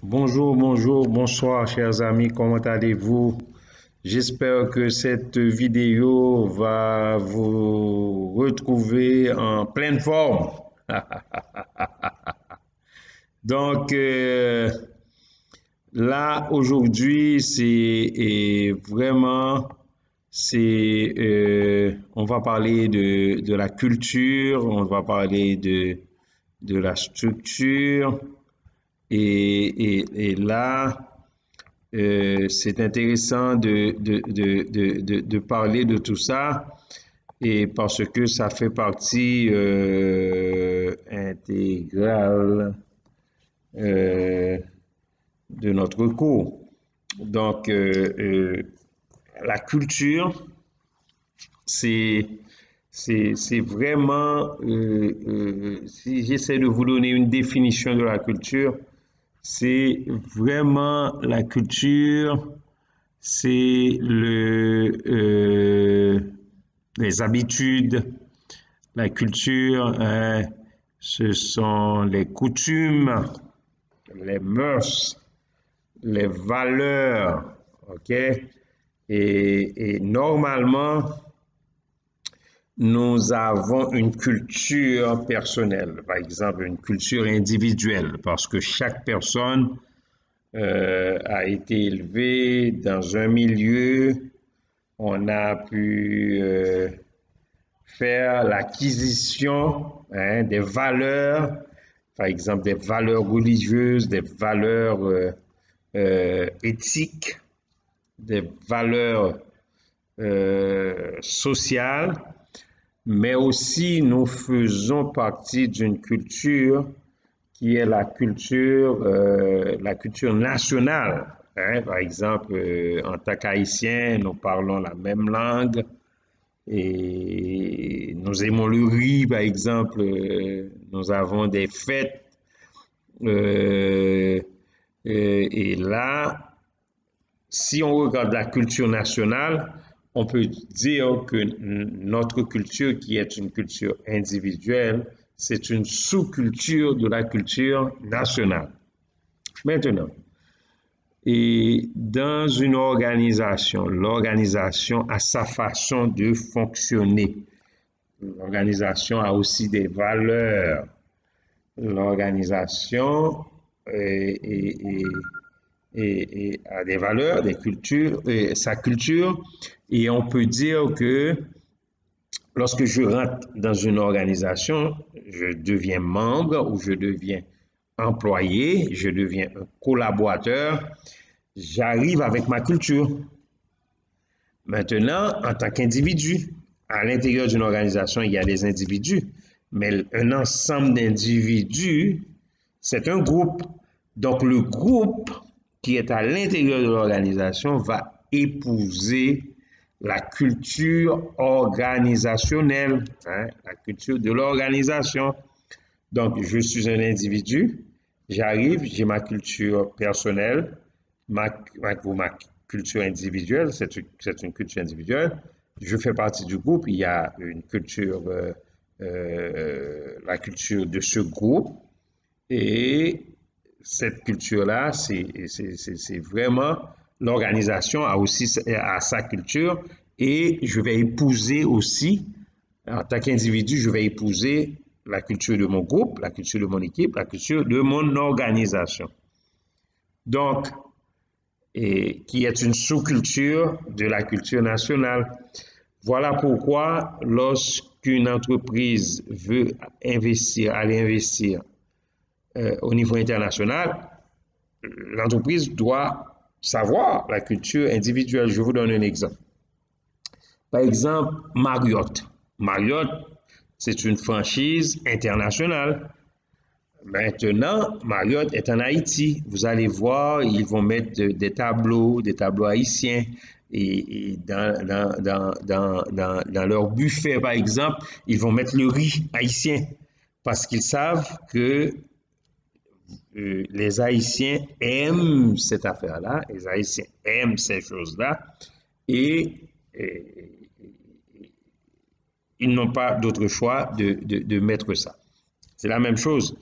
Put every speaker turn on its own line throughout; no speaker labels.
Bonjour, bonjour, bonsoir, chers amis, comment allez-vous? J'espère que cette vidéo va vous retrouver en pleine forme. Donc, là, aujourd'hui, on va parler de la culture, on va parler de la structure. Et là, c'est intéressant de parler de tout ça et parce que ça fait partie intégrale euh, de notre cours. Donc, la culture, c'est c'est vraiment, si j'essaie de vous donner une définition de la culture, c'est vraiment la culture, c'est les habitudes, la culture, ce sont les coutumes, les mœurs, les valeurs, ok? Et normalement, nous avons une culture personnelle, par exemple une culture individuelle, parce que chaque personne a été élevée dans un milieu, on a pu faire l'acquisition des valeurs, par exemple des valeurs religieuses, des valeurs éthiques, des valeurs sociales, mais aussi nous faisons partie d'une culture qui est la culture nationale. Par exemple, en tant qu'Haïtiens, nous parlons la même langue et nous aimons le riz, par exemple. Nous avons des fêtes. euh, et là, si on regarde la culture nationale, on peut dire que notre culture, qui est une culture individuelle, c'est une sous-culture de la culture nationale. Maintenant, et dans une organisation, l'organisation a sa façon de fonctionner. L'organisation a aussi des valeurs. L'organisation a des valeurs, des cultures, sa culture, et on peut dire que lorsque je rentre dans une organisation, je deviens membre ou je deviens employé, je deviens un collaborateur, j'arrive avec ma culture. Maintenant, en tant qu'individu, à l'intérieur d'une organisation, il y a des individus, mais un ensemble d'individus, c'est un groupe. Donc, le groupe qui est à l'intérieur de l'organisation va épouser la culture organisationnelle, la culture de l'organisation. Donc, je suis un individu, j'arrive, j'ai ma culture personnelle, ma culture individuelle, c'est une culture individuelle. Je fais partie du groupe, il y a une culture, la culture de ce groupe, et cette culture-là, c'est vraiment, l'organisation a aussi a sa culture, et je vais épouser aussi, en tant qu'individu, je vais épouser la culture de mon groupe, la culture de mon équipe, la culture de mon organisation. Donc, et qui est une sous-culture de la culture nationale. Voilà pourquoi, lorsqu'une entreprise veut aller investir au niveau international, l'entreprise doit savoir la culture individuelle. Je vous donne un exemple. Par exemple, Marriott. Marriott, c'est une franchise internationale. Maintenant, Marriott est en Haïti. Vous allez voir, ils vont mettre des tableaux haïtiens. Et dans leur buffet, par exemple, ils vont mettre le riz haïtien parce qu'ils savent que les Haïtiens aiment cette affaire-là, les Haïtiens aiment ces choses-là, et ils n'ont pas d'autre choix de mettre ça. C'est la même chose.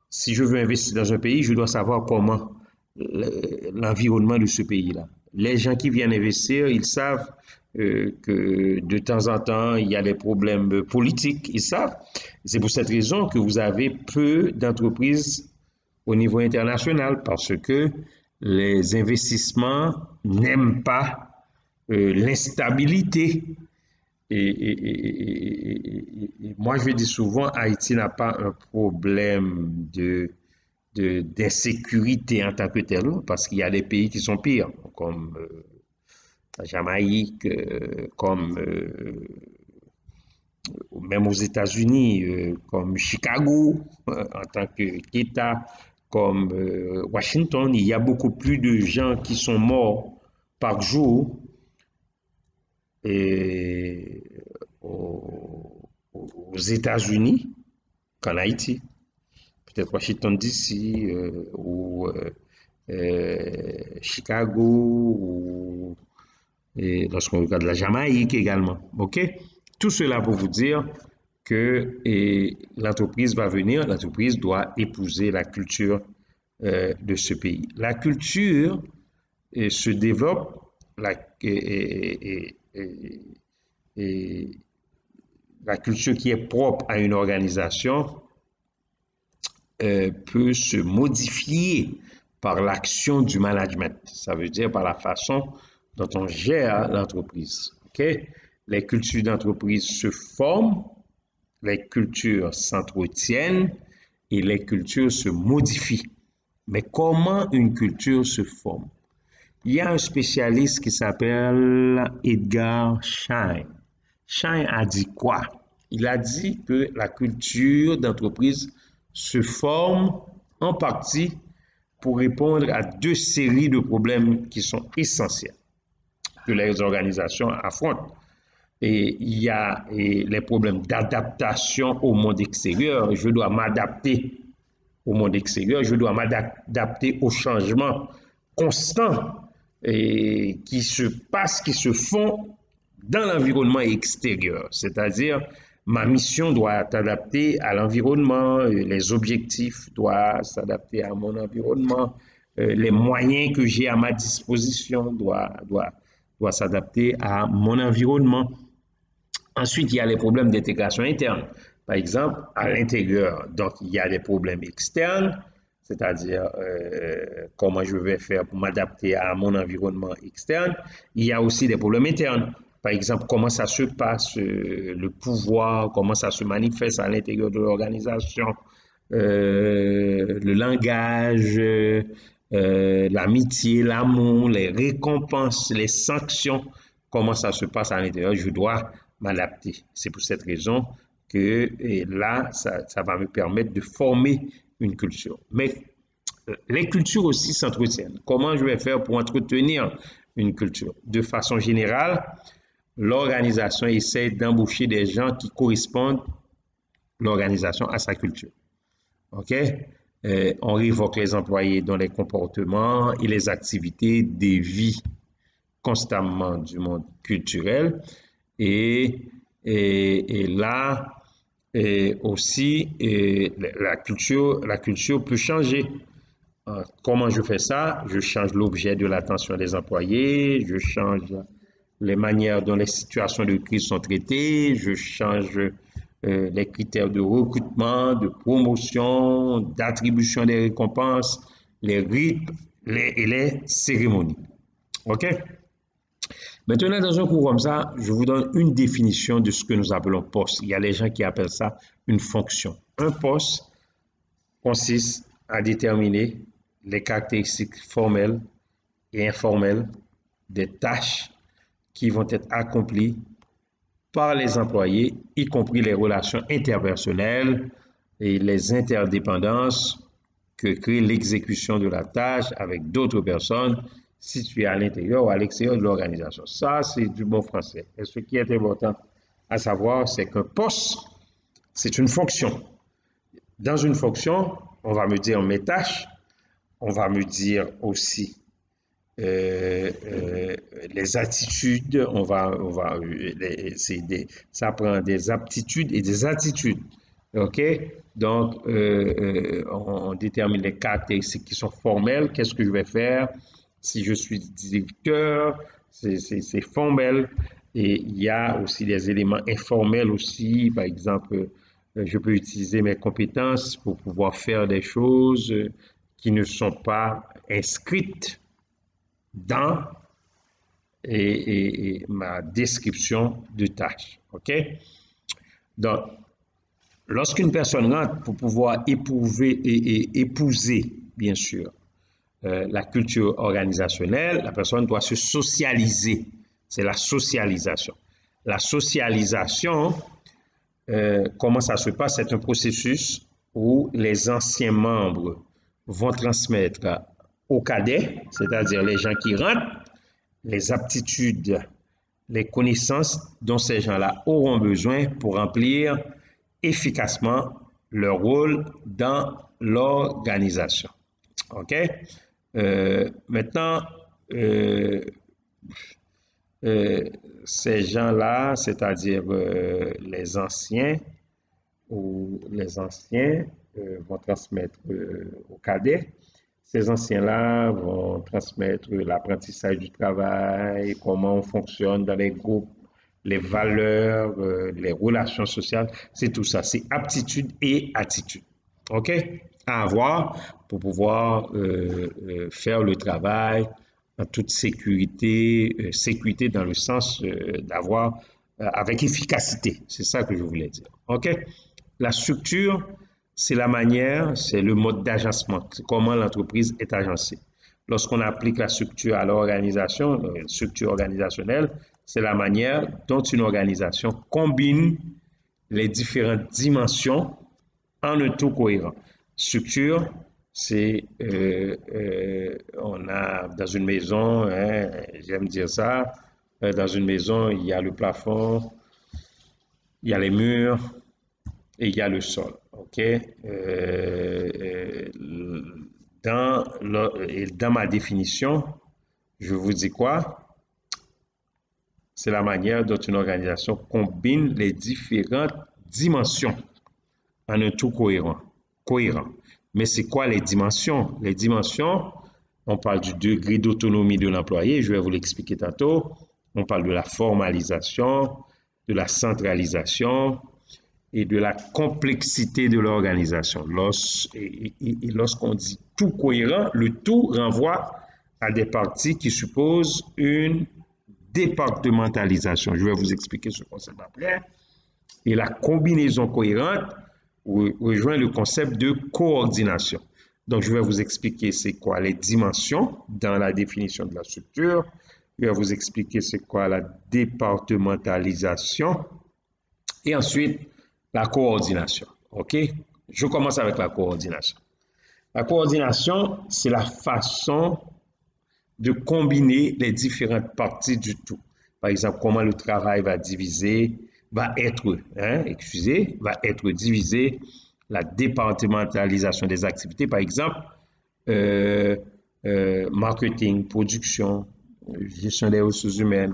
Si je veux investir dans un pays, je dois savoir comment l'environnement de ce pays-là. Les gens qui viennent investir, ils savent que de temps en temps, il y a des problèmes politiques, ils savent. C'est pour cette raison que vous avez peu d'entreprises au niveau international, parce que les investissements n'aiment pas l'instabilité. Et moi, je dis souvent, Haïti n'a pas un problème d'insécurité en tant que tel, parce qu'il y a des pays qui sont pires, comme la Jamaïque, comme même aux États-Unis, comme Chicago, en tant qu'État, comme Washington. Il y a beaucoup plus de gens qui sont morts par jour et, aux États-Unis qu'en Haïti. Peut-être Washington DC ou Chicago ou lorsqu'on regarde la Jamaïque également. OK? Tout cela pour vous dire que l'entreprise va venir, l'entreprise doit épouser la culture de ce pays. La culture se développe, la culture qui est propre à une organisation peut se modifier par l'action du management. Ça veut dire par la façon dont on gère l'entreprise. Okay? Les cultures d'entreprise se forment, les cultures s'entretiennent et les cultures se modifient. Mais comment une culture se forme? Il y a un spécialiste qui s'appelle Edgar Schein. Schein a dit quoi? Il a dit que la culture d'entreprise se forme en partie pour répondre à deux séries de problèmes qui sont essentiels que les organisations affrontent. Et il y a les problèmes d'adaptation au monde extérieur. Je dois m'adapter au monde extérieur, je dois m'adapter aux changements constants qui se passent, qui se font dans l'environnement extérieur. C'est-à-dire, ma mission doit s'adapter à l'environnement, les objectifs doivent s'adapter à mon environnement, les moyens que j'ai à ma disposition doivent s'adapter à mon environnement. Ensuite, il y a les problèmes d'intégration interne. Par exemple, à l'intérieur, donc il y a des problèmes externes, c'est-à-dire comment je vais faire pour m'adapter à mon environnement externe. Il y a aussi des problèmes internes. Par exemple, comment ça se passe, le pouvoir, comment ça se manifeste à l'intérieur de l'organisation, le langage, l'amitié, l'amour, les récompenses, les sanctions, comment ça se passe à l'intérieur. Je dois m'adapter. C'est pour cette raison que là, ça va me permettre de former une culture. Mais les cultures aussi s'entretiennent. Comment je vais faire pour entretenir une culture? De façon générale, l'organisation essaie d'embaucher des gens qui correspondent l'organisation à sa culture. OK? On révoque les employés dont les comportements et les activités dévient constamment du monde culturel. Et là aussi, la culture peut changer. Comment je fais ça? Je change l'objet de l'attention des employés, je change les manières dont les situations de crise sont traitées, je change les critères de recrutement, de promotion, d'attribution des récompenses, les rythmes et les cérémonies. OK? Maintenant, dans un cours comme ça, je vous donne une définition de ce que nous appelons poste. Il y a les gens qui appellent ça une fonction. Un poste consiste à déterminer les caractéristiques formelles et informelles des tâches qui vont être accomplies par les employés, y compris les relations interpersonnelles et les interdépendances que crée l'exécution de la tâche avec d'autres personnes situées à l'intérieur ou à l'extérieur de l'organisation. Ça, c'est du bon français. Et ce qui est important à savoir, c'est qu'un poste, c'est une fonction. Dans une fonction, on va me dire mes tâches, on va me dire aussi les attitudes, ça prend des aptitudes et des attitudes. OK? Donc, on détermine les caractéristiques qui sont formelles. Qu'est-ce que je vais faire? Si je suis directeur, c'est formel. Et il y a aussi des éléments informels aussi. Par exemple, je peux utiliser mes compétences pour pouvoir faire des choses qui ne sont pas inscrites dans ma description de tâche. OK? Donc, lorsqu'une personne rentre pour pouvoir épouser, bien sûr, la culture organisationnelle, la personne doit se socialiser. C'est la socialisation. La socialisation, comment ça se passe? C'est un processus où les anciens membres vont transmettre aux cadets, c'est-à-dire les gens qui rentrent, les aptitudes, les connaissances dont ces gens-là auront besoin pour remplir efficacement leur rôle dans l'organisation. OK? Maintenant, ces gens-là, c'est-à-dire les anciens vont transmettre aux cadets. Ces anciens-là vont transmettre l'apprentissage du travail, comment on fonctionne dans les groupes, les valeurs, les relations sociales, c'est tout ça. C'est aptitude et attitude. OK? À avoir pour pouvoir faire le travail en toute sécurité, sécurité dans le sens d'avoir avec efficacité. C'est ça que je voulais dire. OK? La structure, c'est la manière, c'est le mode d'agencement, c'est comment l'entreprise est agencée. Lorsqu'on applique la structure à l'organisation, la structure organisationnelle, c'est la manière dont une organisation combine les différentes dimensions en un tout cohérent. Structure, c'est, on a dans une maison, hein, j'aime dire ça, dans une maison, il y a le plafond, il y a les murs et il y a le sol. OK? Dans ma définition, je vous dis quoi? C'est la manière dont une organisation combine les différentes dimensions en un tout cohérent. Mais c'est quoi les dimensions? Les dimensions, on parle du degré d'autonomie de l'employé, je vais vous l'expliquer tantôt. On parle de la formalisation, de la centralisation et de la complexité de l'organisation. Lorsqu'on dit tout cohérent, le tout renvoie à des parties qui supposent une départementalisation. Je vais vous expliquer ce concept après. Et la combinaison cohérente rejoint le concept de coordination. Donc, je vais vous expliquer c'est quoi les dimensions dans la définition de la structure. Je vais vous expliquer c'est quoi la départementalisation. Et ensuite, la coordination. OK? Je commence avec la coordination. La coordination, c'est la façon de combiner les différentes parties du tout. Par exemple, comment le travail va être divisé, la départementalisation des activités, par exemple, marketing, production, gestion des ressources humaines,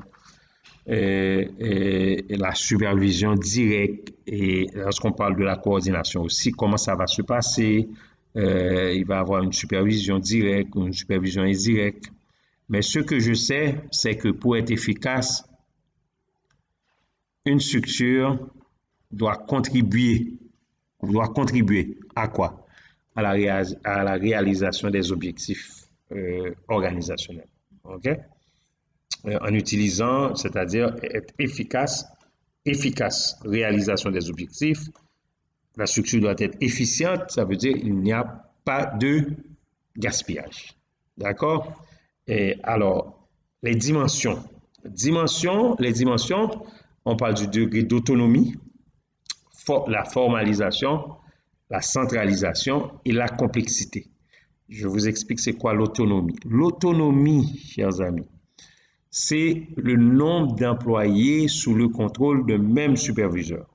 et la supervision directe. Et lorsqu'on parle de la coordination aussi, comment ça va se passer, il va y avoir une supervision directe ou une supervision indirecte. Mais ce que je sais, c'est que pour être efficace, une structure doit contribuer à quoi? À la réalisation des objectifs organisationnels. OK? En utilisant, c'est-à-dire être efficace, réalisation des objectifs. La structure doit être efficiente, ça veut dire qu'il n'y a pas de gaspillage. D'accord? Et alors, les dimensions. Les dimensions, on parle du degré d'autonomie, la formalisation, la centralisation et la complexité. Je vous explique c'est quoi l'autonomie. L'autonomie, chers amis, c'est le nombre d'employés sous le contrôle d'un même superviseur.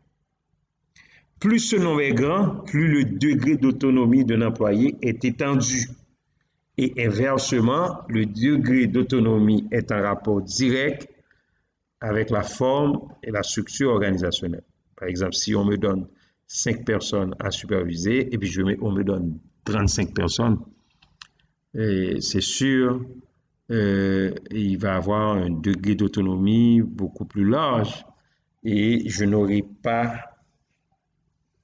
Plus ce nombre est grand, plus le degré d'autonomie d'un employé est étendu. Et inversement, le degré d'autonomie est en rapport direct avec la forme et la structure organisationnelle. Par exemple, si on me donne 5 personnes à superviser et puis on me donne 35 personnes, c'est sûr, il va avoir un degré d'autonomie beaucoup plus large et je n'aurai pas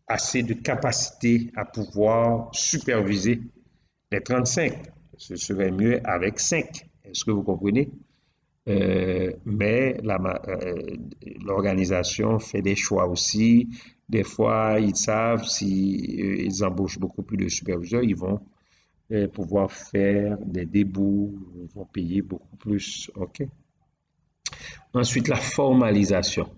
assez de capacité à pouvoir superviser les 35. Ce serait mieux avec 5. Est-ce que vous comprenez? Mais l'organisation fait des choix aussi. Des fois, ils savent si ils embauchent beaucoup plus de superviseurs, ils vont pouvoir faire des débouts, ils vont payer beaucoup plus. OK? Ensuite, la formalisation.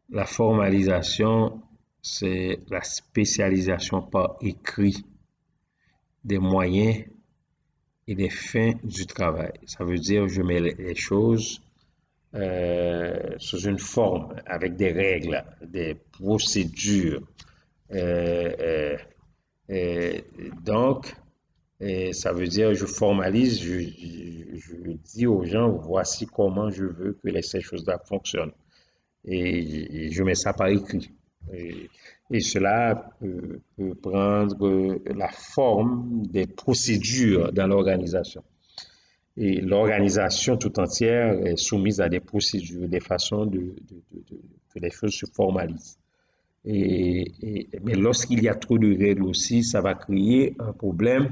La formalisation, c'est la spécialisation par écrit des moyens et des fins du travail. Ça veut dire je mets les choses sous une forme, avec des règles, des procédures. Euh, euh, euh, donc, ça veut dire je formalise, je dis aux gens, voici comment je veux que ces choses-là fonctionnent. Et je mets ça par écrit. Et cela peut prendre la forme des procédures dans l'organisation. Et l'organisation tout entière est soumise à des procédures, des façons que les choses se formalisent. Mais lorsqu'il y a trop de règles aussi, ça va créer un problème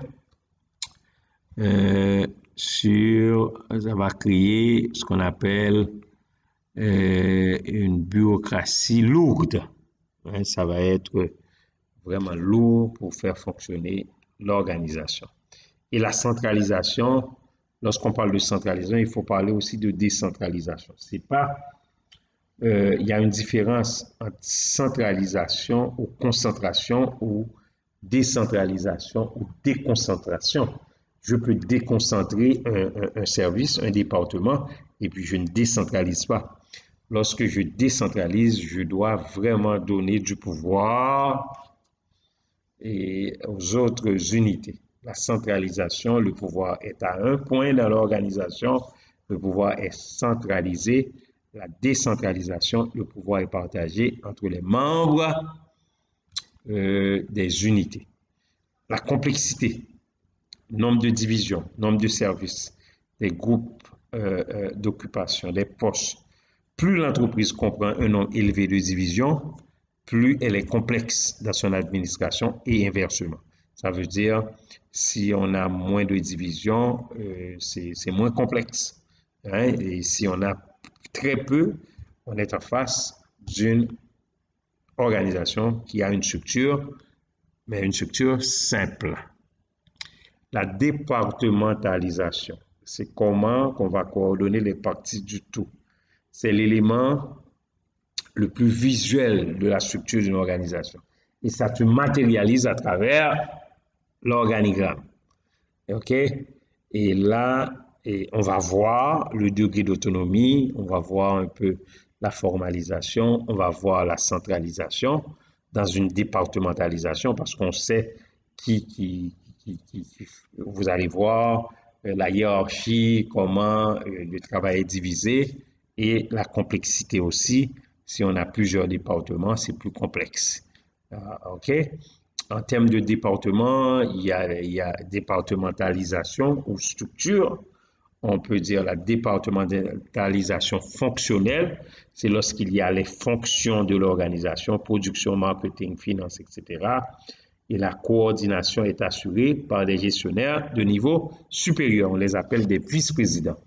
ça va créer ce qu'on appelle une bureaucratie lourde. Hein, ça va être vraiment lourd pour faire fonctionner l'organisation. Et la centralisation, lorsqu'on parle de centralisation, il faut parler aussi de décentralisation. C'est pas, il y a une différence entre centralisation ou concentration ou décentralisation ou déconcentration. Je peux déconcentrer un service, un département, et puis je ne décentralise pas. Lorsque je décentralise, je dois vraiment donner du pouvoir aux autres unités. La centralisation, le pouvoir est à un point dans l'organisation, le pouvoir est centralisé. La décentralisation, le pouvoir est partagé entre les membres des unités. La complexité, nombre de divisions, nombre de services, des groupes d'occupation, des postes. Plus l'entreprise comprend un nombre élevé de divisions, plus elle est complexe dans son administration et inversement. Ça veut dire, si on a moins de divisions, c'est moins complexe. Hein? Et si on a très peu, on est en face d'une organisation qui a une structure, mais une structure simple. La départementalisation, c'est comment on va coordonner les parties du tout. C'est l'élément le plus visuel de la structure d'une organisation. Et ça se matérialise à travers l'organigramme. OK? Et là, on va voir le degré d'autonomie, on va voir un peu la formalisation, on va voir la centralisation dans une départementalisation parce qu'on sait vous allez voir la hiérarchie, comment le travail est divisé et la complexité aussi. Si on a plusieurs départements, c'est plus complexe. OK? En termes de département, il y a départementalisation ou structure. On peut dire la départementalisation fonctionnelle, c'est lorsqu'il y a les fonctions de l'organisation, production, marketing, finance, etc. Et la coordination est assurée par des gestionnaires de niveau supérieur. On les appelle des vice-présidents.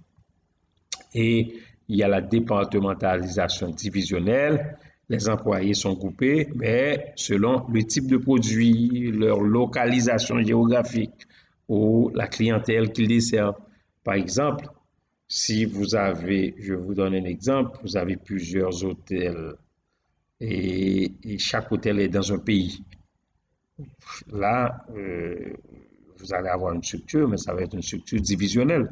Et il y a la départementalisation divisionnelle. Les employés sont groupés, mais selon le type de produit, leur localisation géographique ou la clientèle qu'ils desservent. Par exemple, si vous avez, je vous donne un exemple, vous avez plusieurs hôtels et chaque hôtel est dans un pays. Là, vous allez avoir une structure, mais ça va être une structure divisionnelle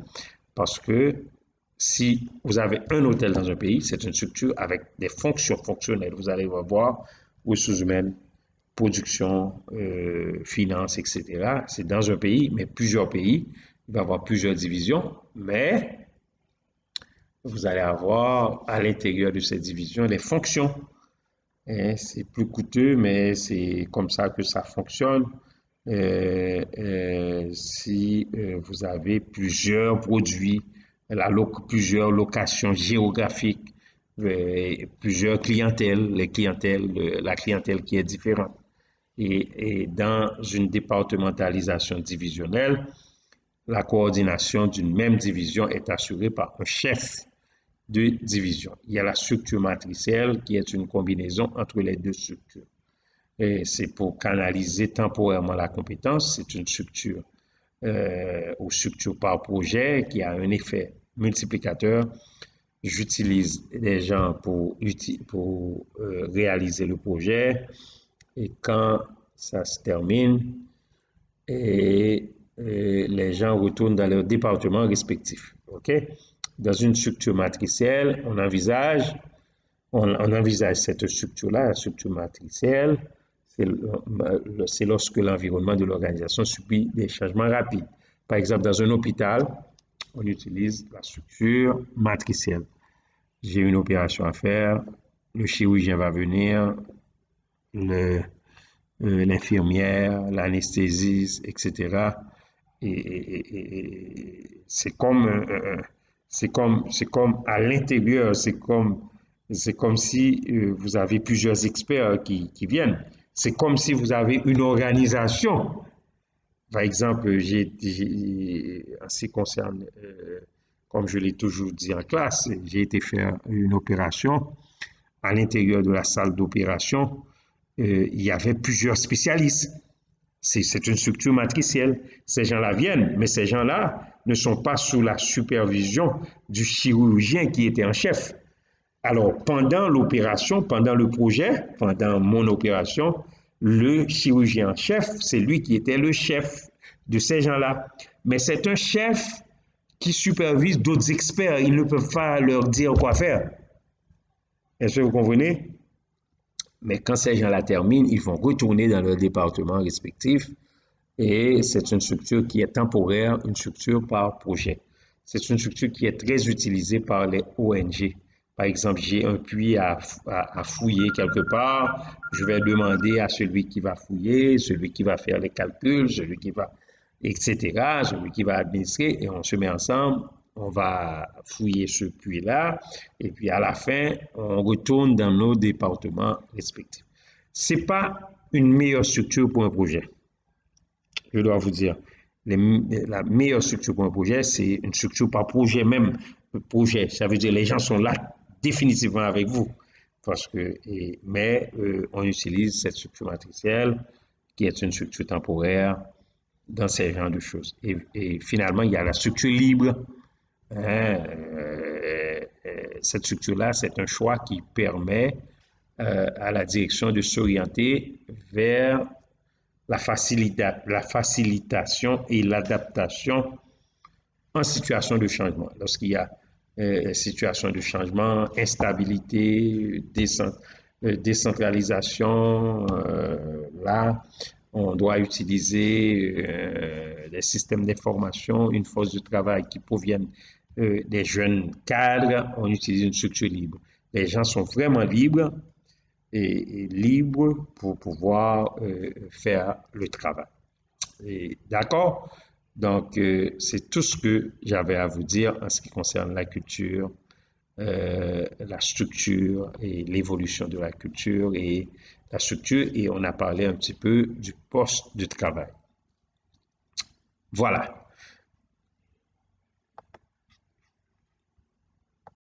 parce que si vous avez un hôtel dans un pays, c'est une structure avec des fonctions fonctionnelles. Vous allez voir ressources humaines, production, finance, etc. C'est dans un pays, mais plusieurs pays. Il va y avoir plusieurs divisions, mais vous allez avoir à l'intérieur de ces divisions des fonctions C'est plus coûteux, mais c'est comme ça que ça fonctionne. Si vous avez plusieurs produits, plusieurs locations géographiques, plusieurs clientèles, la clientèle qui est différente. Et dans une départementalisation divisionnelle, la coordination d'une même division est assurée par un chef de division. Il y a la structure matricielle qui est une combinaison entre les deux structures. C'est pour canaliser temporairement la compétence. C'est une structure ou structure par projet qui a un effet multiplicateur. J'utilise des gens pour réaliser le projet et quand ça se termine, les gens retournent dans leur département respectif. OK? Dans une structure matricielle, on envisage cette structure-là, la structure matricielle, c'est lorsque l'environnement de l'organisation subit des changements rapides. Par exemple, dans un hôpital, on utilise la structure matricielle. J'ai une opération à faire, le chirurgien va venir, l'infirmière, l'anesthésiste, etc. Et c'est comme à l'intérieur, c'est comme si vous avez plusieurs experts qui viennent. C'est comme si vous avez une organisation. Par exemple, en ce qui concerne, comme je l'ai toujours dit en classe, j'ai été faire une opération à l'intérieur de la salle d'opération. Il y avait plusieurs spécialistes. C'est une structure matricielle. Ces gens-là viennent, mais ces gens-là ne sont pas sous la supervision du chirurgien qui était en chef. Alors, pendant l'opération, pendant le projet, pendant mon opération, le chirurgien en chef, c'est lui qui était le chef de ces gens-là. Mais c'est un chef qui supervise d'autres experts. Ils ne peuvent pas leur dire quoi faire. Est-ce que vous comprenez? Mais quand ces gens-là terminent, ils vont retourner dans leur département respectif et c'est une structure qui est temporaire, une structure par projet. C'est une structure qui est très utilisée par les ONG. Par exemple, j'ai un puits à fouiller quelque part, je vais demander à celui qui va fouiller, celui qui va faire les calculs, celui qui va, etc., celui qui va administrer, et on se met ensemble, on va fouiller ce puits-là, et puis à la fin, on retourne dans nos départements respectifs. Ce n'est pas une meilleure structure pour un projet. Je dois vous dire, la meilleure structure pour un projet, c'est une structure par projet même. Projet, ça veut dire les gens sont là définitivement avec vous. Mais on utilise cette structure matricielle qui est une structure temporaire dans ces genres de choses. Et finalement, il y a la structure libre. Cette structure-là, c'est un choix qui permet à la direction de s'orienter vers la facilitation et l'adaptation en situation de changement. Lorsqu'il y a situation de changement, instabilité, décentralisation, là, on doit utiliser des systèmes d'information, une force de travail qui proviennent des jeunes cadres, on utilise une structure libre. Les gens sont vraiment libres et libres pour pouvoir faire le travail. D'accord? Donc, c'est tout ce que j'avais à vous dire en ce qui concerne la culture, la structure et l'évolution de la culture et la structure. Et on a parlé un petit peu du poste de travail. Voilà.